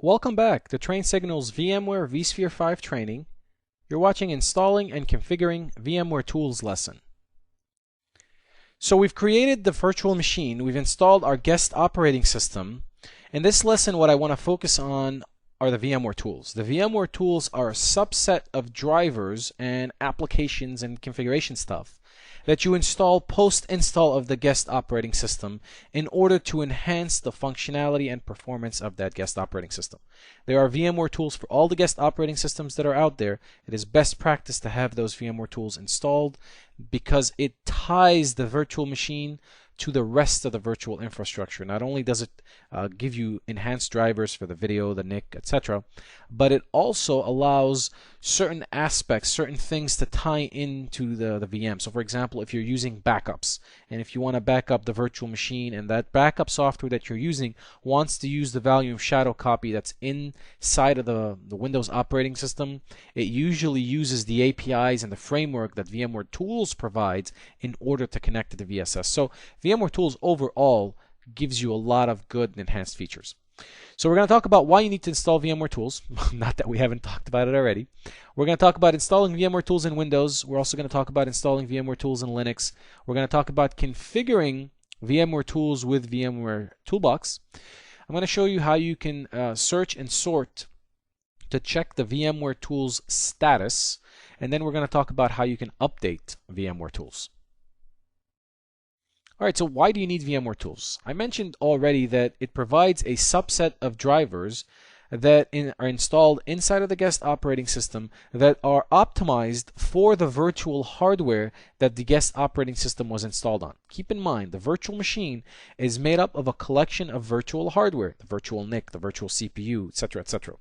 Welcome back to Train Signal's VMware vSphere 5 training. You're watching Installing and Configuring VMware Tools lesson. So we've created the virtual machine, we've installed our guest operating system. In this lesson, what I want to focus on are the VMware tools. The VMware tools are a subset of drivers and applications and configuration stuff that you install post-install of the guest operating system in order to enhance the functionality and performance of that guest operating system. There are VMware tools for all the guest operating systems that are out there. It is best practice to have those VMware tools installed because it ties the virtual machine to the rest of the virtual infrastructure. Not only does it give you enhanced drivers for the video, the NIC, etc., but it also allows certain aspects, certain things to tie into the VM. So for example, if you're using backups, and if you want to back up the virtual machine and that backup software that you're using wants to use the volume shadow copy that's inside of the Windows operating system, it usually uses the APIs and the framework that VMware Tools provides in order to connect to the VSS. So VMware Tools overall gives you a lot of good and enhanced features. So we're going to talk about why you need to install VMware Tools. Not that we haven't talked about it already. We're going to talk about installing VMware Tools in Windows. We're also going to talk about installing VMware Tools in Linux. We're going to talk about configuring VMware Tools with VMware Toolbox. I'm going to show you how you can search and sort to check the VMware Tools status. And then we're going to talk about how you can update VMware Tools. Alright, so why do you need VMware Tools? I mentioned already that it provides a subset of drivers that are installed inside of the guest operating system that are optimized for the virtual hardware that the guest operating system was installed on. Keep in mind, the virtual machine is made up of a collection of virtual hardware, the virtual NIC, the virtual CPU, etc., etc.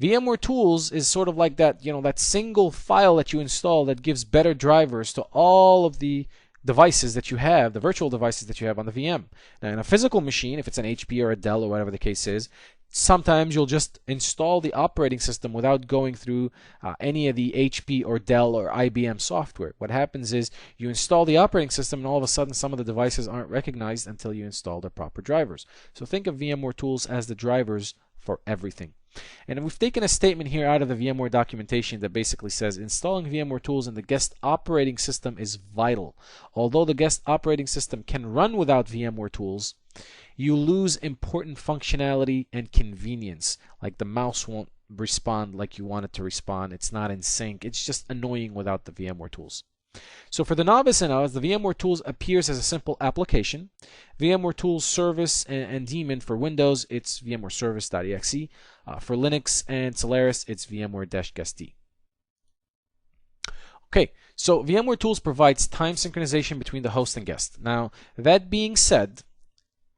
VMware Tools is sort of like that, that single file that you install that gives better drivers to all of the devices that you have, the virtual devices that you have on the VM. Now, in a physical machine, if it's an HP or a Dell or whatever the case is, sometimes you'll just install the operating system without going through any of the HP or Dell or IBM software. What happens is you install the operating system and all of a sudden some of the devices aren't recognized until you install the proper drivers. So think of VMware Tools as the drivers for everything. And we've taken a statement here out of the VMware documentation that basically says installing VMware Tools in the guest operating system is vital. Although the guest operating system can run without VMware Tools, you lose important functionality and convenience, like the mouse won't respond like you want it to respond. It's not in sync. It's just annoying without the VMware Tools. So for the novice in us, the VMware Tools appears as a simple application. VMware Tools Service and daemon for Windows, it's VMware Service.exe. For Linux and Solaris, it's VMware-guestd. Okay, so VMware Tools provides time synchronization between the host and guest. Now, that being said,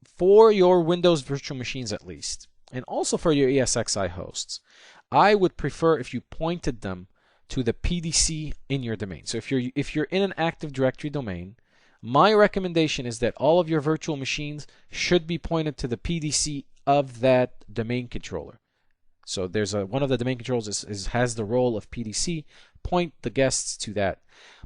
for your Windows virtual machines at least, and also for your ESXi hosts, I would prefer if you pointed them to the PDC in your domain. So if you're in an Active Directory domain, my recommendation is that all of your virtual machines should be pointed to the PDC of that domain controller. So there's one of the domain controllers has the role of PDC. Point the guests to that.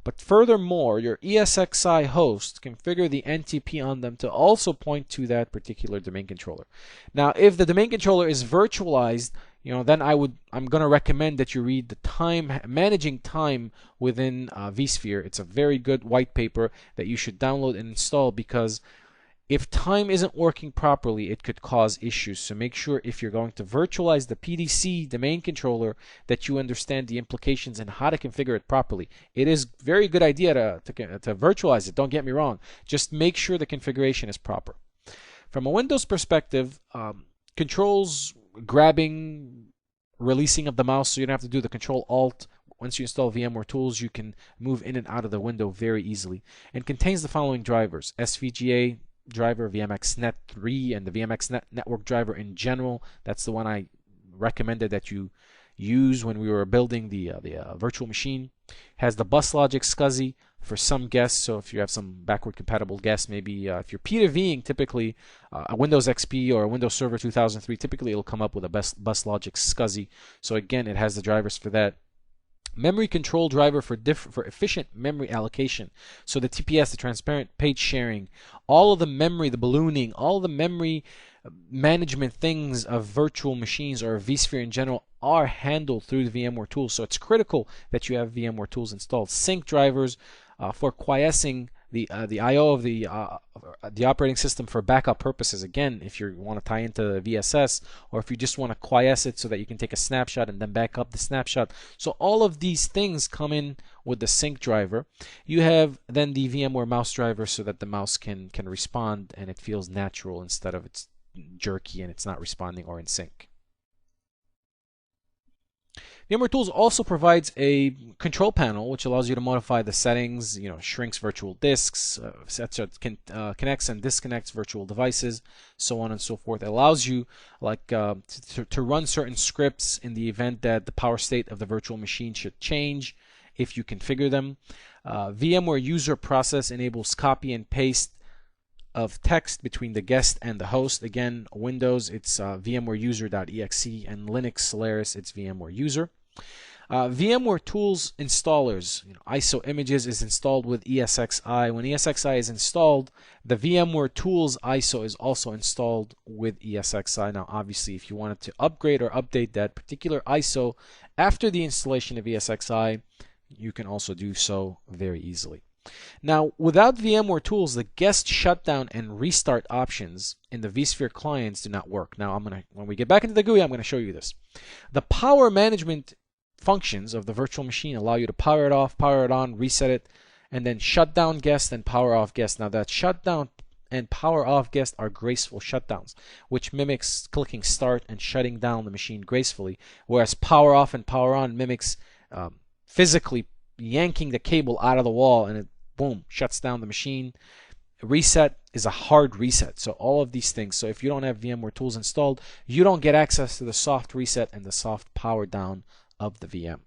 But furthermore, your ESXi host, configure the NTP on them to also point to that particular domain controller. Now, if the domain controller is virtualized, then I'm going to recommend that you read the managing time within vSphere. It's a very good white paper that you should download and install, because if time isn't working properly, it could cause issues. So make sure if you're going to virtualize the PDC domain controller that you understand the implications and how to configure it properly. It is a very good idea to virtualize it, don't get me wrong. Just make sure the configuration is proper. From a Windows perspective, controls, grabbing, releasing of the mouse, so you don't have to do the Control-Alt. Once you install VMware Tools, you can move in and out of the window very easily. And contains the following drivers: SVGA driver, VMXNet 3, and the VMXNet network driver in general. That's the one I recommended that you use when we were building the virtual machine. Has the bus logic SCSI for some guests, so if you have some backward compatible guests, maybe if you're P2Ving typically a Windows XP or a Windows Server 2003, typically it'll come up with a bus logic SCSI. So again, it has the drivers for that. Memory control driver for efficient memory allocation. So the TPS, the transparent page sharing, all of the memory, the ballooning, all of the memory management things of virtual machines or vSphere in general are handled through the VMware tools. So it's critical that you have VMware tools installed. Sync drivers for quiescing the I/O of the operating system for backup purposes. Again, if you want to tie into VSS, or if you just want to quiesce it so that you can take a snapshot and then back up the snapshot. So all of these things come in with the sync driver. You have then the VMware mouse driver so that the mouse can respond and it feels natural instead of it's jerky and it's not responding or in sync. VMware Tools also provides a control panel which allows you to modify the settings, shrinks virtual disks, connects and disconnects virtual devices, so on and so forth. It allows you to run certain scripts in the event that the power state of the virtual machine should change if you configure them. VMware user process enables copy and paste of text between the guest and the host. Again, Windows, it's VMware user.exe, and Linux Solaris, it's VMware user. VMware Tools installers, ISO images is installed with ESXi. When ESXi is installed, the VMware Tools ISO is also installed with ESXi. Now, obviously, if you wanted to upgrade or update that particular ISO after the installation of ESXi, you can also do so very easily. Now, without VMware Tools, the guest shutdown and restart options in the vSphere clients do not work. Now, when we get back into the GUI, I'm going to show you this. The power management functions of the virtual machine allow you to power it off, power it on, reset it, and then shut down guest and power off guest. Now, that shutdown and power off guest are graceful shutdowns, which mimics clicking start and shutting down the machine gracefully, whereas power off and power on mimics physically yanking the cable out of the wall and it boom, shuts down the machine. Reset is a hard reset. So all of these things. So if you don't have VMware Tools installed, you don't get access to the soft reset and the soft power down of the VM.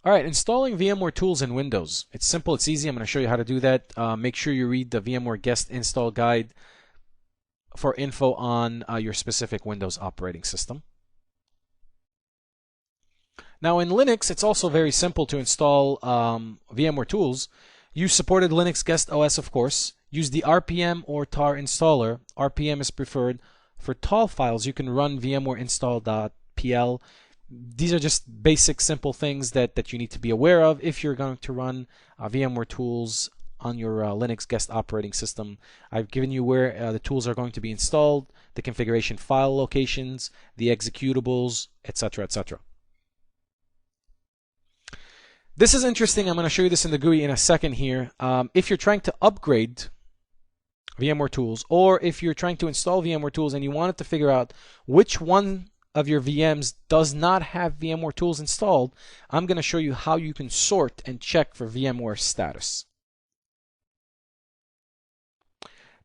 All right, installing VMware Tools in Windows. It's simple, it's easy. I'm going to show you how to do that. Make sure you read the VMware Guest Install Guide for info on your specific Windows operating system. Now in Linux, it's also very simple to install VMware Tools. Use supported Linux Guest OS, of course. Use the RPM or tar installer. RPM is preferred. For TAL files, you can run VMware install.pl. These are just basic, simple things that you need to be aware of if you're going to run VMware Tools on your Linux Guest operating system. I've given you where the tools are going to be installed, the configuration file locations, the executables, etc., etc. This is interesting. I'm going to show you this in the GUI in a second here. If you're trying to upgrade VMware Tools, or if you're trying to install VMware Tools and you wanted to figure out which one of your VMs does not have VMware Tools installed, I'm going to show you how you can sort and check for VMware status.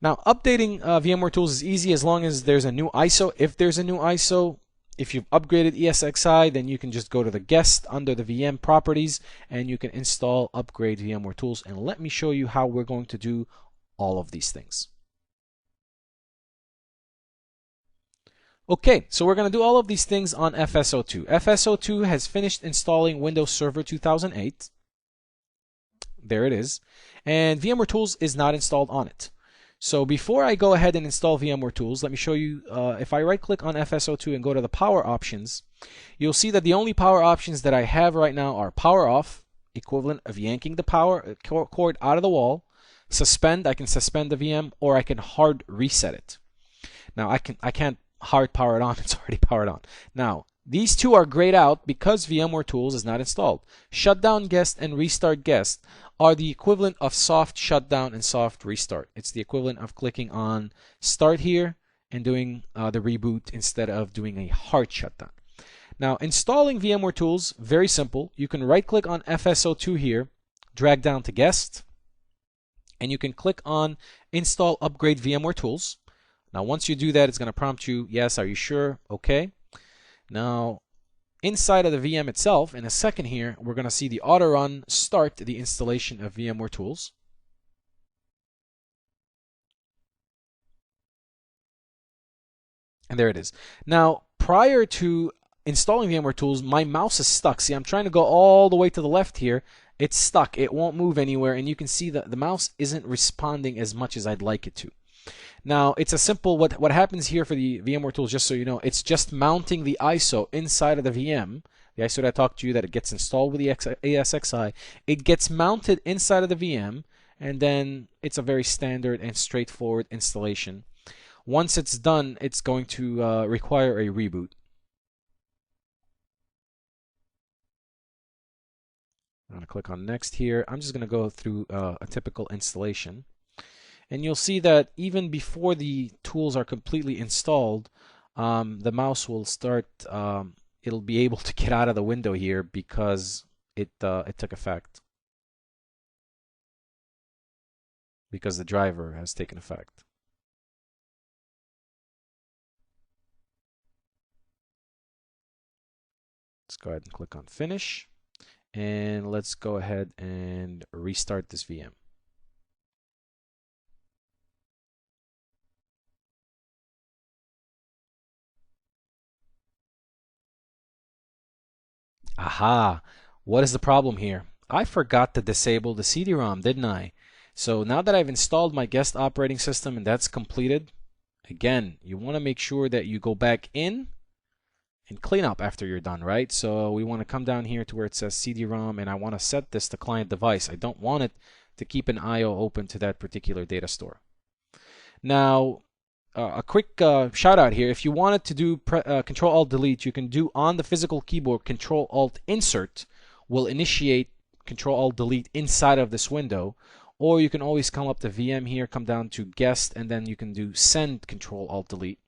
Now, updating VMware Tools is easy as long as there's a new ISO. If there's a new ISO, if you've upgraded ESXi, then you can just go to the guest under the VM properties and you can install, upgrade VMware Tools. And let me show you how we're going to do all of these things. Okay, so we're going to do all of these things on FSO2. FSO2 has finished installing Windows Server 2008. There it is. And VMware Tools is not installed on it. So before I go ahead and install VMware Tools, let me show you, if I right click on FSO2 and go to the power options, you'll see that the only power options that I have right now are power off, equivalent of yanking the power cord out of the wall, suspend, I can suspend the VM, or I can hard reset it. Now I can't hard power it on, it's already powered on. Now these two are grayed out because VMware Tools is not installed. Shutdown guest and restart guest are the equivalent of soft shutdown and soft restart. It's the equivalent of clicking on start here and doing the reboot instead of doing a hard shutdown. Now, installing VMware Tools, very simple. You can right click on FSO2 here, drag down to guest, and you can click on install upgrade VMware Tools. Now, once you do that, it's going to prompt you, yes, are you sure? Okay. Now, inside of the VM itself, in a second here, we're going to see the auto run start the installation of VMware Tools. And there it is. Now, prior to installing VMware Tools, my mouse is stuck. See, I'm trying to go all the way to the left here. It's stuck. It won't move anywhere, and you can see that the mouse isn't responding as much as I'd like it to. Now, it's a simple, what happens here for the VMware tools, just so you know, it's just mounting the ISO inside of the VM. The ISO that I talked to you that it gets installed with the ASXi, it gets mounted inside of the VM, and then it's a very standard and straightforward installation. Once it's done, it's going to require a reboot. I'm going to click on next here. I'm just going to go through a typical installation. And you'll see that even before the tools are completely installed, the mouse will start, it'll be able to get out of the window here because it took effect. Because the driver has taken effect. Let's go ahead and click on finish. And let's go ahead and restart this VM. Aha! What is the problem here? I forgot to disable the CD-ROM, didn't I? So now that I've installed my guest operating system and that's completed, again, you want to make sure that you go back in and clean up after you're done, right? So we want to come down here to where it says CD-ROM, and I want to set this to client device. I don't want it to keep an IO open to that particular data store. Now, a quick shout out here. If you wanted to do Control-Alt-Delete, you can do on the physical keyboard Control-Alt-Insert will initiate Control-Alt-Delete inside of this window. Or you can always come up to VM here, come down to Guest, and then you can do Send Control-Alt-Delete.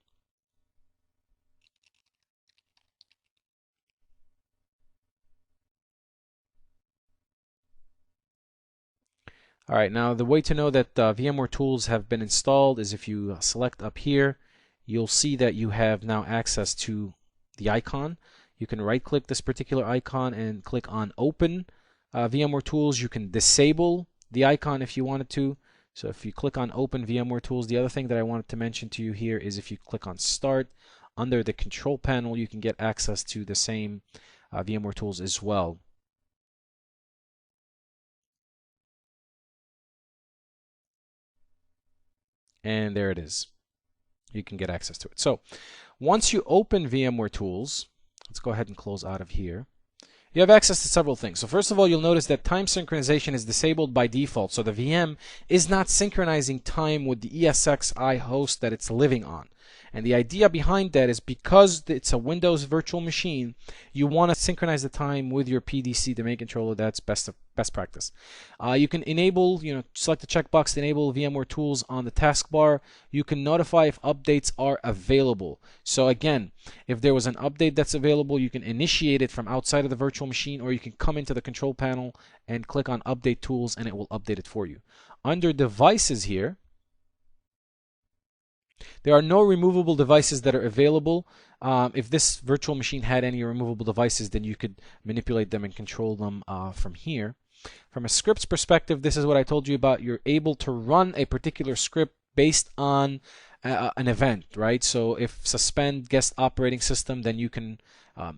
All right, now the way to know that VMware tools have been installed is if you select up here, you'll see that you have now access to the icon. You can right-click this particular icon and click on Open VMware Tools. You can disable the icon if you wanted to. So if you click on Open VMware Tools, the other thing that I wanted to mention to you here is if you click on Start, under the Control panel, you can get access to the same VMware Tools as well. And there it is. You can get access to it. So once you open VMware Tools, let's go ahead and close out of here. You have access to several things. So first of all, you'll notice that time synchronization is disabled by default. So the VM is not synchronizing time with the ESXi host that it's living on. And the idea behind that is because it's a Windows virtual machine, you want to synchronize the time with your PDC domain controller. That's best practice. You can enable, select the checkbox to enable VMware tools on the taskbar. You can notify if updates are available. So again, if there was an update that's available, you can initiate it from outside of the virtual machine, or you can come into the control panel and click on Update Tools, and it will update it for you. Under Devices here, there are no removable devices that are available. If this virtual machine had any removable devices, then you could manipulate them and control them from here. From a scripts perspective, this is what I told you about. You're able to run a particular script based on an event, right? So if suspend guest operating system, then you can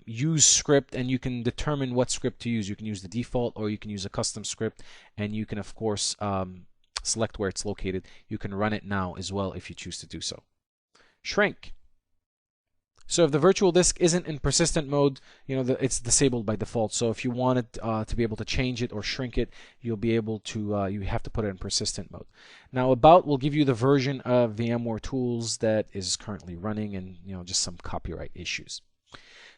use script and you can determine what script to use. You can use the default or you can use a custom script, and you can, of course, select where it's located. You can run it now as well if you choose to do so. Shrink. So if the virtual disk isn't in persistent mode, it's disabled by default. So if you wanted to be able to change it or shrink it, you'll be able to, you have to put it in persistent mode. Now About will give you the version of VMware tools that is currently running, and just some copyright issues.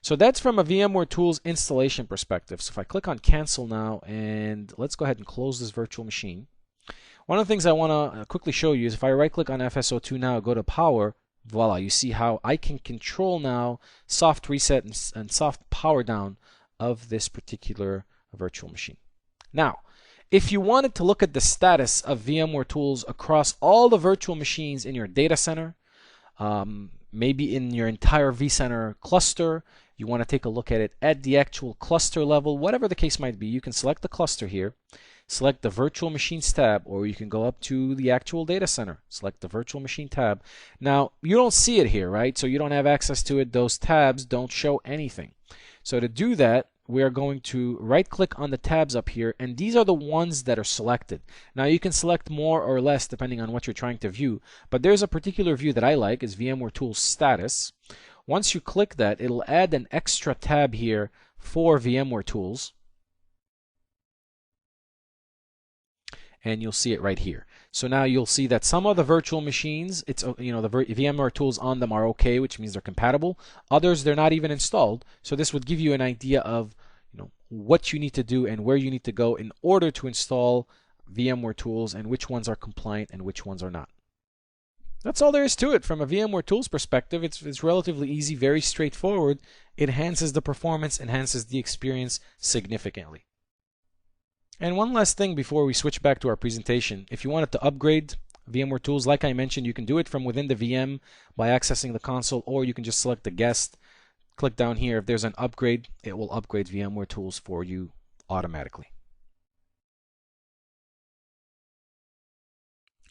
So that's from a VMware tools installation perspective. So if I click on cancel now, and let's go ahead and close this virtual machine. One of the things I want to quickly show you is if I right click on FSO2 now, go to power, voila, you see how I can control now soft reset and soft power down of this particular virtual machine. Now, if you wanted to look at the status of VMware tools across all the virtual machines in your data center, maybe in your entire vCenter cluster, you want to take a look at it at the actual cluster level, whatever the case might be, you can select the cluster here. Select the Virtual Machines tab, or you can go up to the actual data center. Select the Virtual Machine tab. Now, you don't see it here, right? So you don't have access to it. Those tabs don't show anything. So to do that, we are going to right click on the tabs up here, and these are the ones that are selected. Now you can select more or less depending on what you're trying to view, but there's a particular view that I like, is VMware Tools Status. Once you click that, it'll add an extra tab here for VMware Tools, and you'll see it right here. So now you'll see that some of the virtual machines, it's the VMware tools on them are okay, which means they're compatible. Others, they're not even installed. So this would give you an idea of what you need to do and where you need to go in order to install VMware tools, and which ones are compliant and which ones are not. That's all there is to it from a VMware tools perspective. It's relatively easy, very straightforward. It enhances the performance, enhances the experience significantly. And one last thing before we switch back to our presentation. If you wanted to upgrade VMware tools, like I mentioned, you can do it from within the VM by accessing the console, or you can just select the guest, click down here. If there's an upgrade, it will upgrade VMware tools for you automatically.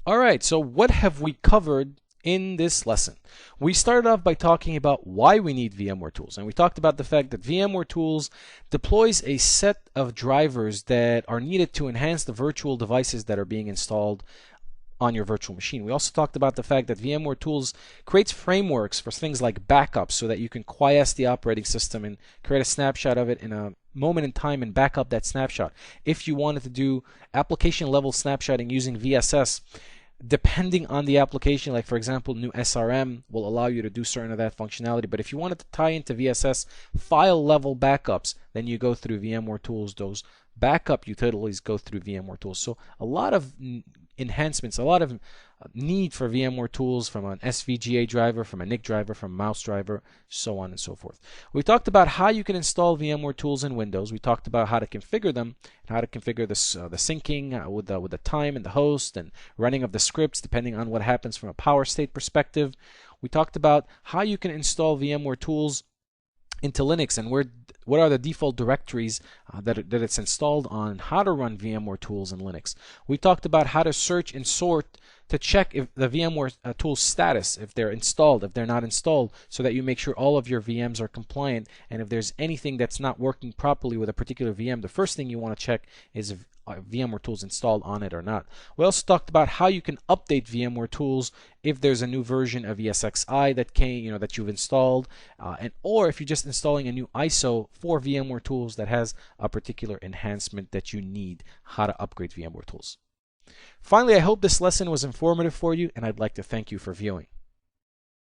All right, so what have we covered in this lesson? We started off by talking about why we need VMware tools, and we talked about the fact that VMware tools deploys a set of drivers that are needed to enhance the virtual devices that are being installed on your virtual machine. We also talked about the fact that VMware tools creates frameworks for things like backups, so that you can quiesce the operating system and create a snapshot of it in a moment in time and back up that snapshot. If you wanted to do application level snapshotting using VSS, depending on the application, like for example, new SRM will allow you to do certain of that functionality. But if you wanted to tie into VSS file level backups, then you go through VMware tools. Those backup utilities go through VMware tools. So a lot of enhancements, a lot of need for VMware tools, from an SVGA driver, from a NIC driver, from a mouse driver, so on and so forth. We talked about how you can install VMware tools in Windows. We talked about how to configure them, and how to configure this, the syncing with the time and the host, and running of the scripts depending on what happens from a power state perspective. We talked about how you can install VMware tools into Linux, and what are the default directories that it's installed on, how to run VMware tools in Linux. We talked about how to search and sort to check if the VMware tools status, if they're installed, if they're not installed, so that you make sure all of your VMs are compliant. And if there's anything that's not working properly with a particular VM, the first thing you want to check is if VMware tools installed on it or not. We also talked about how you can update VMware tools if there's a new version of ESXi that came, that you've installed, or if you're just installing a new ISO for VMware tools that has a particular enhancement that you need, how to upgrade VMware tools. Finally, I hope this lesson was informative for you, and I'd like to thank you for viewing.